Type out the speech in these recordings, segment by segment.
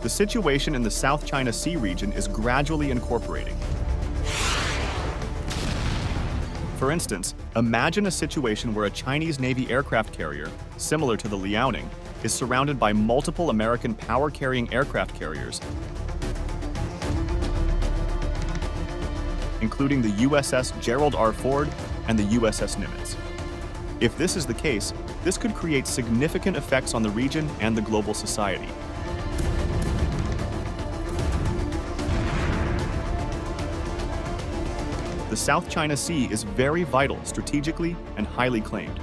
the situation in the South China Sea region is gradually incorporating. For instance, imagine a situation where a Chinese Navy aircraft carrier, similar to the Liaoning, is surrounded by multiple American power-carrying aircraft carriers, including the USS Gerald R. and the USS Nimitz. If this is the case, this could create significant effects on the region and the global society. The South China Sea is very vital strategically and highly claimed,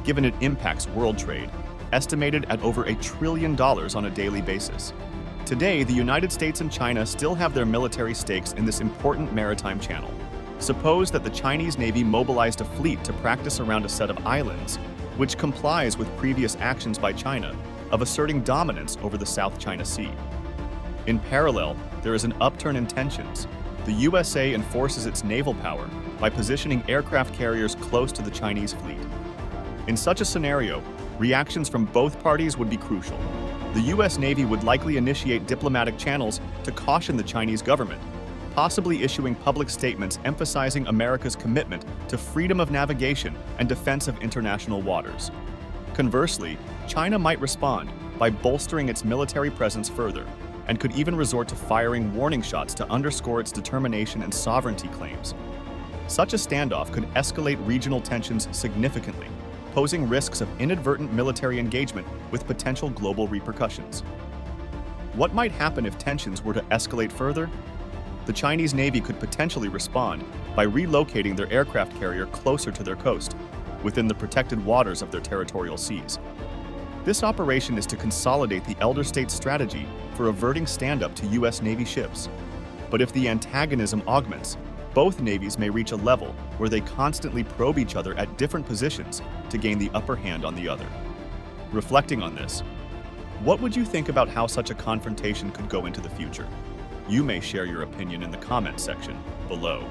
given it impacts world trade, estimated at over $1 trillion on a daily basis. Today, the United States and China still have their military stakes in this important maritime channel. Suppose that the Chinese Navy mobilized a fleet to practice around a set of islands, which complies with previous actions by China of asserting dominance over the South China Sea. In parallel, there is an upturn in tensions. The USA enforces its naval power by positioning aircraft carriers close to the Chinese fleet. In such a scenario, reactions from both parties would be crucial. The US Navy would likely initiate diplomatic channels to caution the Chinese government, possibly issuing public statements emphasizing America's commitment to freedom of navigation and defense of international waters. Conversely, China might respond by bolstering its military presence further, and could even resort to firing warning shots to underscore its determination and sovereignty claims. Such a standoff could escalate regional tensions significantly, posing risks of inadvertent military engagement with potential global repercussions. What might happen if tensions were to escalate further? The Chinese Navy could potentially respond by relocating their aircraft carrier closer to their coast, within the protected waters of their territorial seas. This operation is to consolidate the elder states' strategy for averting stand-up to US Navy ships. But if the antagonism augments, both navies may reach a level where they constantly probe each other at different positions to gain the upper hand on the other. Reflecting on this, what would you think about how such a confrontation could go into the future? You may share your opinion in the comments section below.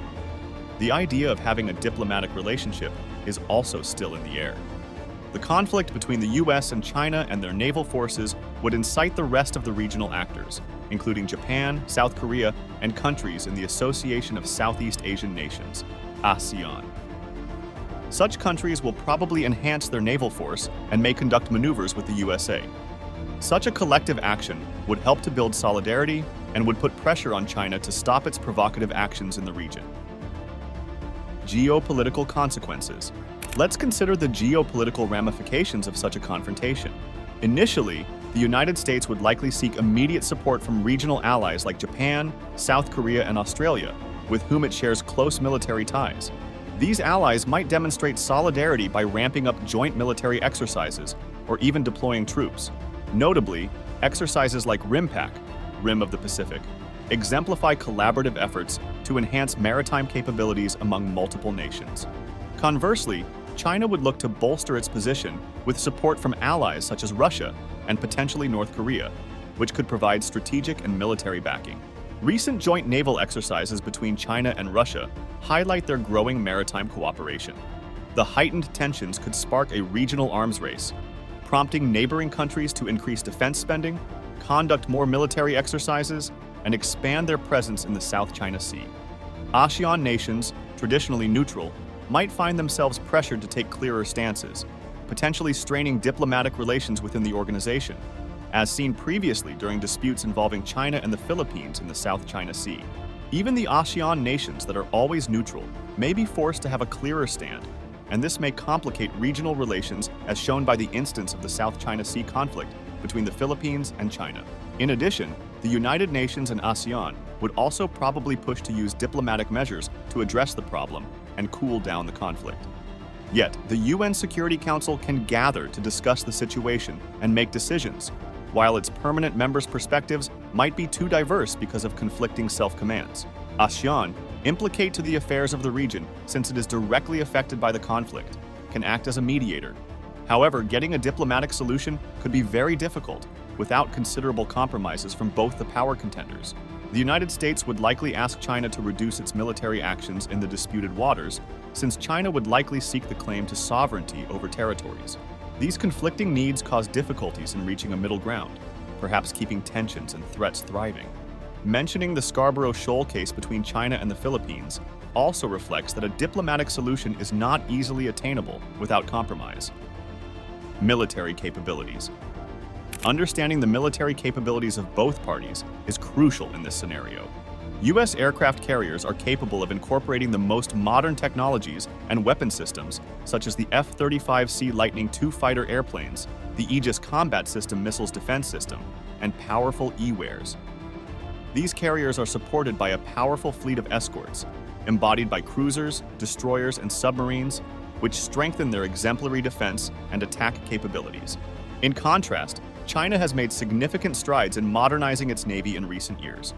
The idea of having a diplomatic relationship is also still in the air. The conflict between the US and China and their naval forces would incite the rest of the regional actors, including Japan, South Korea, and countries in the Association of Southeast Asian Nations, ASEAN. Such countries will probably enhance their naval force and may conduct maneuvers with the USA. Such a collective action would help to build solidarity and would put pressure on China to stop its provocative actions in the region. Geopolitical consequences. Let's consider the geopolitical ramifications of such a confrontation. Initially, the United States would likely seek immediate support from regional allies like Japan, South Korea, and Australia, with whom it shares close military ties. These allies might demonstrate solidarity by ramping up joint military exercises or even deploying troops. Notably, exercises like RIMPAC, Rim of the Pacific, exemplify collaborative efforts to enhance maritime capabilities among multiple nations. Conversely, China would look to bolster its position with support from allies such as Russia and potentially North Korea, which could provide strategic and military backing. Recent joint naval exercises between China and Russia highlight their growing maritime cooperation. The heightened tensions could spark a regional arms race, prompting neighboring countries to increase defense spending, conduct more military exercises, and expand their presence in the South China Sea. ASEAN nations, traditionally neutral, might find themselves pressured to take clearer stances, potentially straining diplomatic relations within the organization, as seen previously during disputes involving China and the Philippines in the South China Sea. Even the ASEAN nations that are always neutral may be forced to have a clearer stand, and this may complicate regional relations as shown by the instance of the South China Sea conflict between the Philippines and China. In addition, the United Nations and ASEAN would also probably push to use diplomatic measures to address the problem and cool down the conflict. Yet, the UN Security Council can gather to discuss the situation and make decisions, while its permanent members' perspectives might be too diverse because of conflicting self-commands. ASEAN, implicate to the affairs of the region since it is directly affected by the conflict, can act as a mediator. However, getting a diplomatic solution could be very difficult without considerable compromises from both the power contenders. The United States would likely ask China to reduce its military actions in the disputed waters, since China would likely seek the claim to sovereignty over territories. These conflicting needs cause difficulties in reaching a middle ground, perhaps keeping tensions and threats thriving. Mentioning the Scarborough Shoal case between China and the Philippines also reflects that a diplomatic solution is not easily attainable without compromise. Military capabilities. Understanding the military capabilities of both parties is crucial in this scenario. U.S. aircraft carriers are capable of incorporating the most modern technologies and weapon systems, such as the F-35C Lightning II fighter airplanes, the Aegis Combat System Missiles Defense System, and powerful E-wares. These carriers are supported by a powerful fleet of escorts, embodied by cruisers, destroyers, and submarines, which strengthen their exemplary defense and attack capabilities. In contrast, China has made significant strides in modernizing its navy in recent years.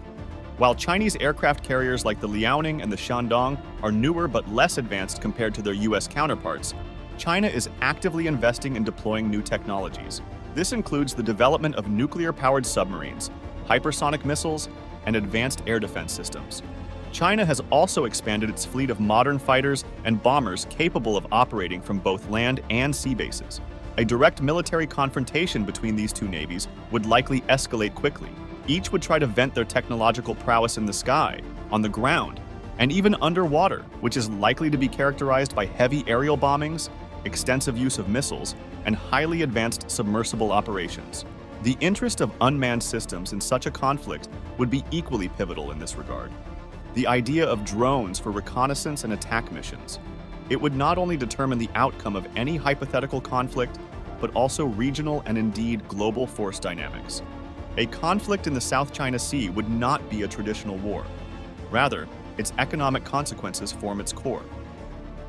While Chinese aircraft carriers like the Liaoning and the Shandong are newer but less advanced compared to their U.S. counterparts, China is actively investing in deploying new technologies. This includes the development of nuclear-powered submarines, hypersonic missiles, and advanced air defense systems. China has also expanded its fleet of modern fighters and bombers capable of operating from both land and sea bases. A direct military confrontation between these two navies would likely escalate quickly. Each would try to vent their technological prowess in the sky, on the ground, and even underwater, which is likely to be characterized by heavy aerial bombings, extensive use of missiles, and highly advanced submersible operations. The interest of unmanned systems in such a conflict would be equally pivotal in this regard. The idea of drones for reconnaissance and attack missions. It would not only determine the outcome of any hypothetical conflict, but also regional and indeed global force dynamics. A conflict in the South China Sea would not be a traditional war. Rather, its economic consequences form its core.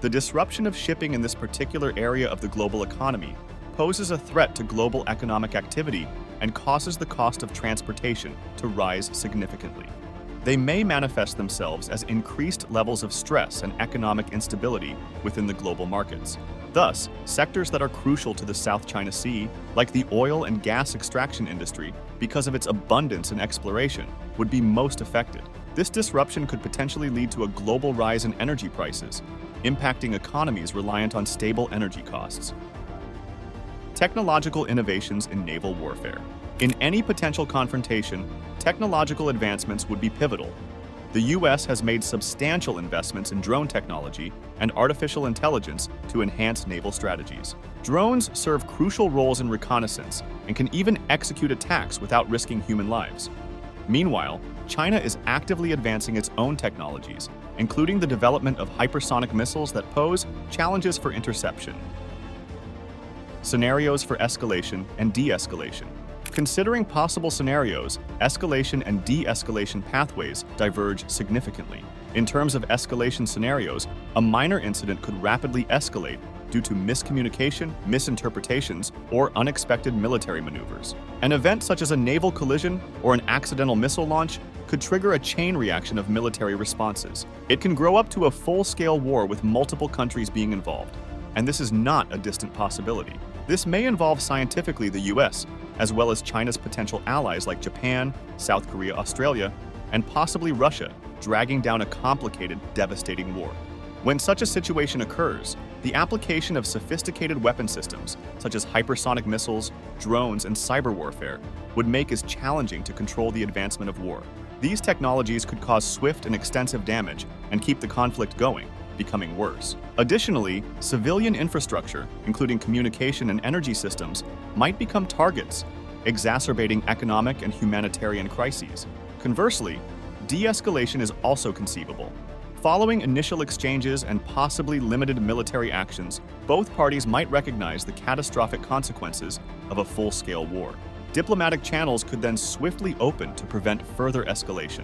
The disruption of shipping in this particular area of the global economy poses a threat to global economic activity and causes the cost of transportation to rise significantly. They may manifest themselves as increased levels of stress and economic instability within the global markets. Thus, sectors that are crucial to the South China Sea, like the oil and gas extraction industry, because of its abundance and exploration, would be most affected. This disruption could potentially lead to a global rise in energy prices, impacting economies reliant on stable energy costs. Technological innovations in naval warfare. In any potential confrontation, technological advancements would be pivotal. The U.S. has made substantial investments in drone technology and artificial intelligence to enhance naval strategies. Drones serve crucial roles in reconnaissance and can even execute attacks without risking human lives. Meanwhile, China is actively advancing its own technologies, including the development of hypersonic missiles that pose challenges for interception. Scenarios for escalation and de-escalation. Considering possible scenarios, escalation and de-escalation pathways diverge significantly. In terms of escalation scenarios, a minor incident could rapidly escalate due to miscommunication, misinterpretations, or unexpected military maneuvers. An event such as a naval collision or an accidental missile launch could trigger a chain reaction of military responses. It can grow up to a full-scale war with multiple countries being involved, and this is not a distant possibility. This may involve scientifically the U.S., as well as China's potential allies like Japan, South Korea, Australia, and possibly Russia, dragging down a complicated, devastating war. When such a situation occurs, the application of sophisticated weapon systems, such as hypersonic missiles, drones, and cyber warfare, would make it challenging to control the advancement of war. These technologies could cause swift and extensive damage and keep the conflict going, becoming worse. Additionally, civilian infrastructure, including communication and energy systems, might become targets, exacerbating economic and humanitarian crises. Conversely, de-escalation is also conceivable. Following initial exchanges and possibly limited military actions, both parties might recognize the catastrophic consequences of a full-scale war. Diplomatic channels could then swiftly open to prevent further escalation.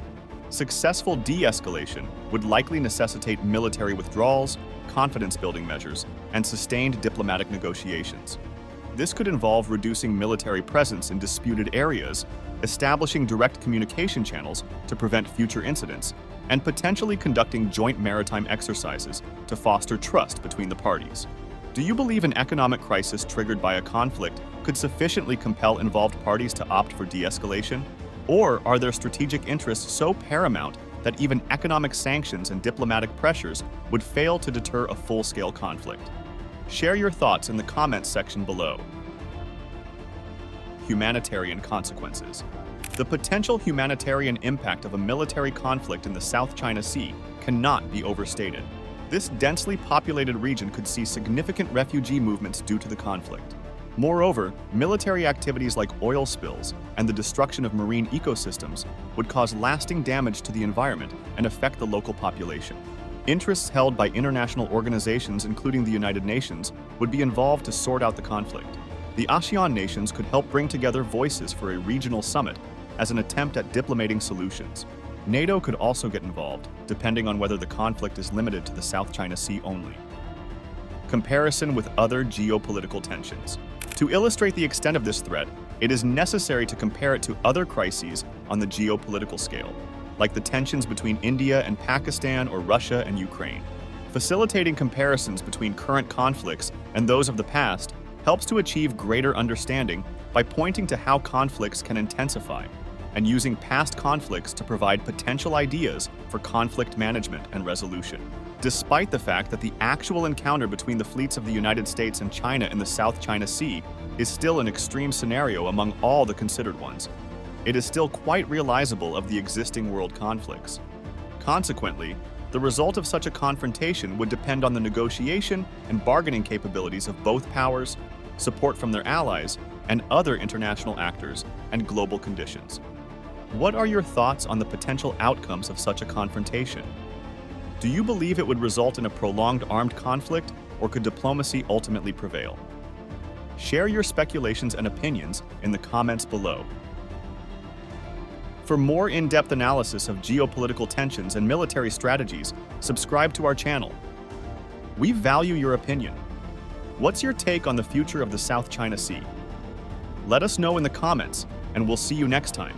Successful de-escalation would likely necessitate military withdrawals, confidence-building measures, and sustained diplomatic negotiations. This could involve reducing military presence in disputed areas, establishing direct communication channels to prevent future incidents, and potentially conducting joint maritime exercises to foster trust between the parties. Do you believe an economic crisis triggered by a conflict could sufficiently compel involved parties to opt for de-escalation? Or are their strategic interests so paramount that even economic sanctions and diplomatic pressures would fail to deter a full-scale conflict? Share your thoughts in the comments section below. humanitarian consequences. The potential humanitarian impact of a military conflict in the South China Sea cannot be overstated. This densely populated region could see significant refugee movements due to the conflict. Moreover, military activities like oil spills and the destruction of marine ecosystems would cause lasting damage to the environment and affect the local population. Interests held by international organizations, including the United Nations, would be involved to sort out the conflict. The ASEAN nations could help bring together voices for a regional summit as an attempt at diplomating solutions. NATO could also get involved, depending on whether the conflict is limited to the South China Sea only. Comparison with other geopolitical tensions. To illustrate the extent of this threat, it is necessary to compare it to other crises on the geopolitical scale, like the tensions between India and Pakistan or Russia and Ukraine. Facilitating comparisons between current conflicts and those of the past helps to achieve greater understanding by pointing to how conflicts can intensify and using past conflicts to provide potential ideas for conflict management and resolution. Despite the fact that the actual encounter between the fleets of the United States and China in the South China Sea is still an extreme scenario among all the considered ones, it is still quite realizable of the existing world conflicts. Consequently, the result of such a confrontation would depend on the negotiation and bargaining capabilities of both powers, support from their allies, and other international actors and global conditions. What are your thoughts on the potential outcomes of such a confrontation? Do you believe it would result in a prolonged armed conflict, or could diplomacy ultimately prevail? Share your speculations and opinions in the comments below. For more in-depth analysis of geopolitical tensions and military strategies, subscribe to our channel. We value your opinion. What's your take on the future of the South China Sea? Let us know in the comments, and we'll see you next time.